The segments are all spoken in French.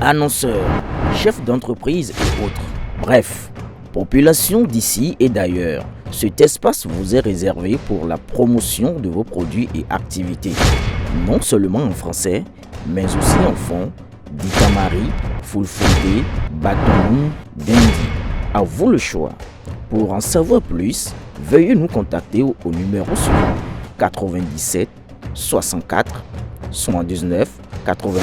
annonceurs, chefs d'entreprise et autres. Bref, population d'ici et d'ailleurs, cet espace vous est réservé pour la promotion de vos produits et activités, non seulement en français, mais aussi en fond, Dikamari, Fulfulde, Batoum, Dendi. À vous le choix. Pour en savoir plus, veuillez nous contacter au numéro suivant 97 64 79 91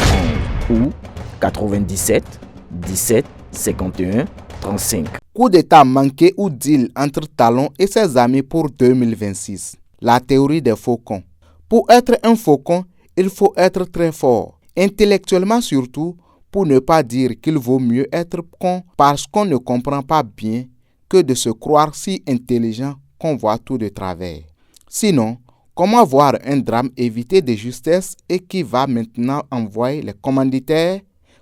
ou 97 17 51 35. Coup d'état manqué ou deal entre Talon et ses amis pour 2026. La théorie des faucons. Pour être un faucon, il faut être très fort, intellectuellement surtout, pour ne pas dire qu'il vaut mieux être con parce qu'on ne comprend pas bien que de se croire si intelligent qu'on voit tout de travers. Sinon, comment voir un drame évité de justesse et qui va maintenant envoyer les commanditaires,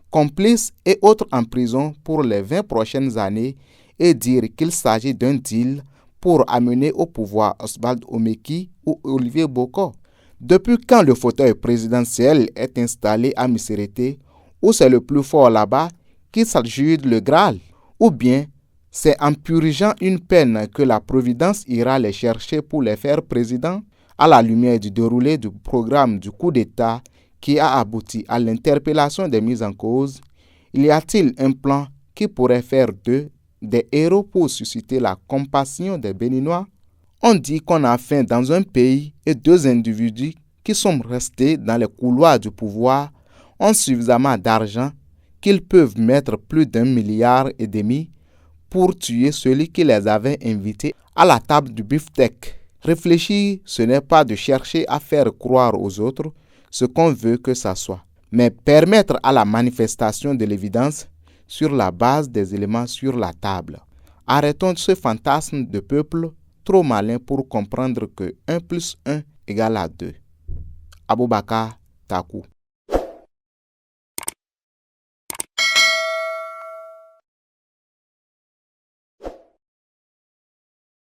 complices et autres en prison pour les 20 prochaines années et dire qu'il s'agit d'un deal pour amener au pouvoir Oswald Omeki ou Olivier Boko? Depuis quand le fauteuil présidentiel est installé à Miserete, où c'est le plus fort là-bas qui s'adjuge le Graal? Ou bien c'est en purgeant une peine que la Providence ira les chercher pour les faire présidents? À la lumière du déroulé du programme du coup d'État qui a abouti à l'interpellation des mises en cause, y a-t-il un plan qui pourrait faire d'eux des héros pour susciter la compassion des Béninois? On dit qu'on a faim dans un pays et deux individus qui sont restés dans les couloirs du pouvoir ont suffisamment d'argent qu'ils peuvent mettre plus d'1,5 milliard pour tuer celui qui les avait invités à la table du beefsteak. Réfléchir, ce n'est pas de chercher à faire croire aux autres ce qu'on veut que ça soit, mais permettre à la manifestation de l'évidence sur la base des éléments sur la table. Arrêtons ce fantasme de peuple trop malin pour comprendre que 1 + 1 = 2. Aboubakar Takou.